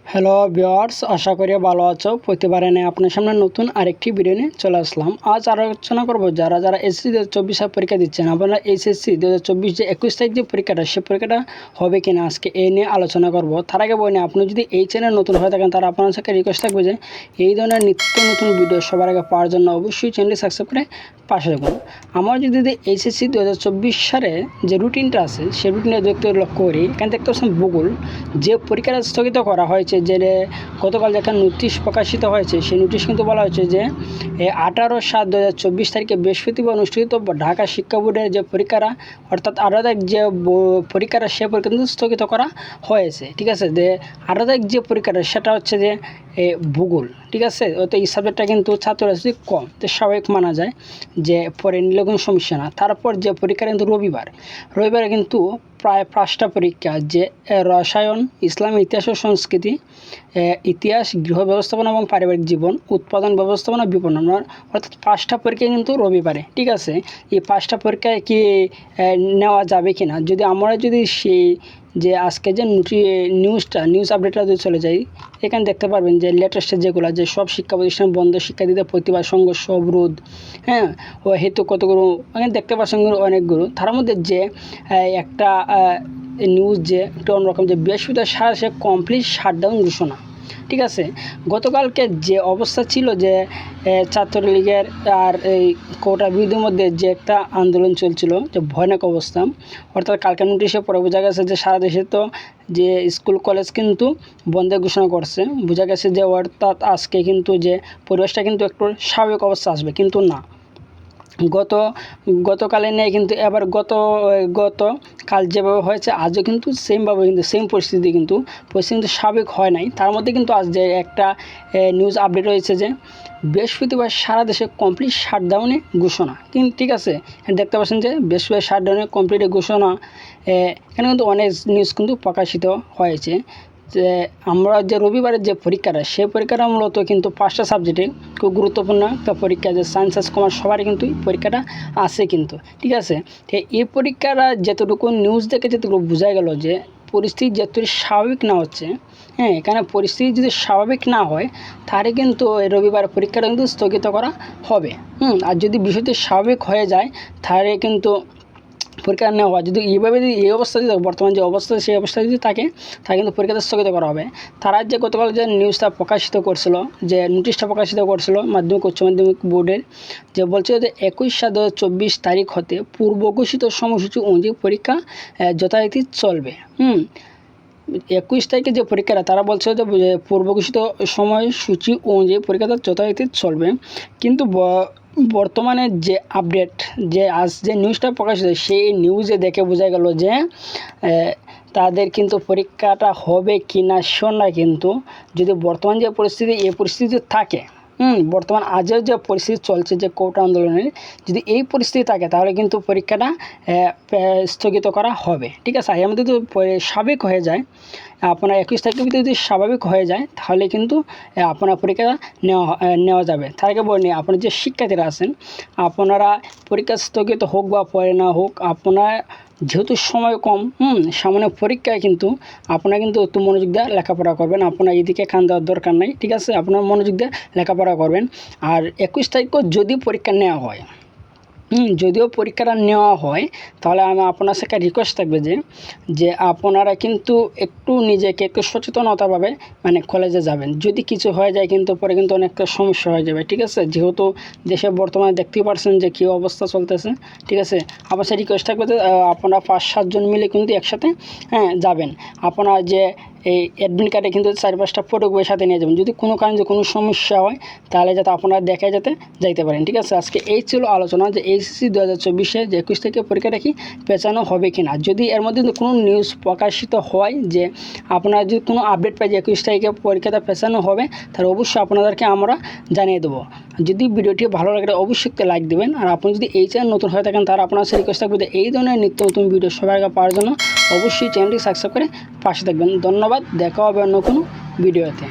Hello viewers, আশা করি ভালো আছো। প্রতিবারে নিয়ে আপনার সামনে নতুন আরেকটি ভিডিও নিয়ে চলে আসলাম। আজ আলোচনা করব যারা এসএসসি 2024 সালে পরীক্ষা দিচ্ছেন, আপনারা এসএসসি 2024 যে 21 তারিখ যে পরীক্ষাটা, সে পরীক্ষাটা হবে কিনা আজকে এই নিয়ে আলোচনা করব। তার আগে বলি, আপনি যদি এই চ্যানেল নতুন হয়ে থাকেন তারা আপনার সাথে রিকোয়েস্ট থাকবে যে এই ধরনের নিত্য নতুন ভিডিও সবার আগে পাওয়ার জন্য অবশ্যই চ্যানেলটি সাবস্ক্রাইব করে পাশে থাকুন। আমার যদি এইচএসসি 2024 সালে যে রুটিনটা আছে সেই রুটিনে দেখতে লক্ষ্য করি, এখানে দেখতে পাচ্ছেন ভূগোল যে পরীক্ষাটা স্থগিত করা হয়েছে, যে গতকাল যে একটা নোটিশ প্রকাশিত হয়েছে, সেই নোটিশ কিন্তু বলা হয়েছে যে 18/7/2024 তারিখে বৃহস্পতিবার অনুষ্ঠিত ঢাকা শিক্ষা বোর্ডের যে পরীক্ষাটা, অর্থাৎ 18 তারিখ যে পরীক্ষাটা, সে পরীক্ষা কিন্তু স্থগিত করা হয়েছে। ঠিক আছে, যে 18 তারিখ যে পরীক্ষাটা সেটা হচ্ছে যে ভূগোল। ঠিক আছে, তো এই সাবজেক্টটা কিন্তু ছাত্রছাত্রী কম, তো স্বাভাবিক মানা যায় যে পরে নিলে কোনো সমস্যা না। তারপর যে পরীক্ষা কিন্তু রবিবারে কিন্তু প্রায় 5টা পরীক্ষা, যে রসায়ন, ইসলাম, ইতিহাস ও সংস্কৃতি, ইতিহাস, গৃহ ব্যবস্থাপনা এবং পারিবারিক জীবন, উৎপাদন ব্যবস্থাপনা, বিপণন, অর্থাৎ 5টা পরীক্ষা কিন্তু রবিবারে। ঠিক আছে, এই 5টা পরীক্ষায় কি নেওয়া যাবে কি না, যদি আমরা সেই যে আজকে যে নিউজ আপডেটটা যদি চলে যাই, এখানে দেখতে পারবেন যে লেটেস্টের যেগুলো, যে সব শিক্ষা প্রতিষ্ঠান বন্ধ, শিক্ষার্থীদের প্রতিবাদ, সংঘর্ষ, অবরোধ, ও হেতু কতগুলো এখানে দেখতে পাচ্ছেন অনেকগুলো। তার মধ্যে যে একটা নিউজ যে একটু অন্যরকম, যে বৃহস্পতিবার সারা সে কমপ্লিট শাটডাউন ঘোষণা। ঠিক আছে, গতকালকে যে অবস্থা ছিল যে ছাত্রলীগের আর এই কোটা বিরোধীর মধ্যে যে একটা আন্দোলন চলছিল, যে ভয়ানক অবস্থা, অর্থাৎ কালকে নোটিশে পরে বোঝা গেছে যে সারা দেশে তো যে স্কুল কলেজ কিন্তু বন্ধের ঘোষণা করছে। বোঝা গেছে যে অর্থাৎ আজকে কিন্তু যে পরিবেশটা কিন্তু একটু স্বাভাবিক অবস্থা আসবে, কিন্তু না, গতকালে নেই কিন্তু এবার গতকাল যেভাবে হয়েছে আজও কিন্তু সেমভাবে, কিন্তু সেম পরিস্থিতি কিন্তু স্বাভাবিক হয় নাই। তার মধ্যে কিন্তু আজ যে একটা নিউজ আপডেট হয়েছে যে বৃহস্পতিবার সারা দেশে কমপ্লিট শাটডাউনে ঘোষণা। কিন্তু ঠিক আছে, দেখতে পাচ্ছেন যে বৃহস্পতিবার শাটডাউনে কমপ্লিট ঘোষণা। এখানে কিন্তু অনেক নিউজ কিন্তু প্রকাশিত হয়েছে যে আমরা যে রবিবারের যে পরীক্ষাটা, সেই পরীক্ষাটা মূলত কিন্তু 5টা সাবজেক্টে খুব গুরুত্বপূর্ণ একটা পরীক্ষা, যে সায়েন্স, আর্টস, কমার্স সবারই কিন্তু পরীক্ষাটা আছে কিন্তু। ঠিক আছে, তো এই পরীক্ষাটা যতটুকু নিউজ দেখে যতটুকু বোঝা গেল যে পরিস্থিতি যতটুকু স্বাভাবিক না হচ্ছে, এখানে পরিস্থিতি যদি স্বাভাবিক না হয় তাহলে কিন্তু রবিবার পরীক্ষাটা কিন্তু স্থগিত করা হবে। আর যদি বিষয়টি স্বাভাবিক হয়ে যায় তাহলে কিন্তু পরীক্ষা নেওয়া হয়। যদি এইভাবে, যদি এই অবস্থা, যদি বর্তমান যে অবস্থা সেই অবস্থা যদি থাকে, তাহলে কিন্তু পরীক্ষাটা স্থগিত করা হবে। তারা যে গতকাল যে নিউজটা প্রকাশিত করছিল, যে নোটিশটা প্রকাশিত করছিল মাধ্যমিক উচ্চ মাধ্যমিক বোর্ডের, যে বলছিল যে 21/7/2024 তারিখ হতে পূর্ব ঘোষিত সময়সূচি অনুযায়ী পরীক্ষা যথারীতি চলবে। 21 তারিখে যে পরীক্ষাটা, তারা বলছে যে পূর্ব ঘোষিত সময়সূচি অনুযায়ী পরীক্ষাটা যথারীতি চলবে। কিন্তু বর্তমানে যে আপডেট, যে আজ যে নিউজটা প্রকাশিত, সেই নিউজে দেখে বোঝা গেল যে তাদের কিন্তু পরীক্ষাটা হবে কি না শিওর না। কিন্তু যদি বর্তমান যে পরিস্থিতি, এই পরিস্থিতি থাকে, বর্তমান আজের যে পরিস্থিতি চলছে যে কোটা আন্দোলনের, যদি এই পরিস্থিতি থাকে তাহলে কিন্তু পরীক্ষাটা স্থগিত করা হবে। ঠিক আছে, এর মধ্যে তো স্বাভাবিক হয়ে যায়, আপনার 21 তারিখের ভিতরে যদি স্বাভাবিক হয়ে যায় তাহলে কিন্তু আপনার পরীক্ষা নেওয়া যাবে। তার আগে বলি, আপনার যে শিক্ষার্থীরা আছেন, আপনারা পরীক্ষা স্থগিত হোক বা পরে না হোক, আপনার যেহেতু সময় কম, সামনে পরীক্ষায় কিন্তু আপনারা কিন্তু একটু মনোযোগ দিয়ে লেখাপড়া করবেন। আপনার এদিকে কান দেওয়ার দরকার নেই। ঠিক আছে, আপনার মনোযোগ দিয়ে লেখাপড়া করবেন। আর 21 তারিখও যদি পরীক্ষা নেওয়া হয়, যদিও পরীক্ষাটা নেওয়া হয়, তাহলে আমি আপনার সাথে রিকোয়েস্ট থাকবে যে আপনারা কিন্তু একটু নিজেকে একটু সচেতনতাভাবে কলেজে যাবেন। যদি কিছু হয়ে যায় কিন্তু পরে কিন্তু অনেকটা সমস্যা হয়ে যাবে। ঠিক আছে, যেহেতু দেশে বর্তমানে দেখতেই পারছেন যে কী অবস্থা চলতেছে। ঠিক আছে, আপনার সাথে রিকোয়েস্ট থাকবে যে আপনারা 5-7 জন মিলে কিন্তু একসাথে যাবেন। আপনার যে এই অ্যাডমিট কার্ডে কিন্তু 4-5টা ফটো বইয়ের সাথে নিয়ে যাবেন। যদি কোনো কারণে কোনো সমস্যা হয় তাহলে যাতে আপনারা দেখে যাইতে পারেন। ঠিক আছে, আজকে এই ছিল আলোচনা যে এইচএসসি 2024 যে 21 থেকে পরীক্ষাটা কি পেছানো হবে কি না। যদি এর মধ্যে কোনো নিউজ প্রকাশিত হয় যে আপনারা যদি কোনো আপডেট পাই যে 21 তারিখে পরীক্ষাটা পেছানো হবে, তাহলে অবশ্যই আপনাদেরকে আমরা জানিয়ে দেবো। যদি ভিডিওটি ভালো লাগে অবশ্যই একটা লাইক দেবেন। আর আপনি যদি এই চ্যানেল নতুন হয়ে থাকেন তাহলে আপনার সাথে রিকোয়েস্ট থাকবে যে এই ধরনের নিত্য নতুন ভিডিও সবার আগে পাওয়ার জন্য অবশ্যই চ্যানেলটি সাবস্ক্রাইব করে পাশে থাকবেন। ধন্যবাদ, দেখা হবে অন্য কোনো ভিডিওতে।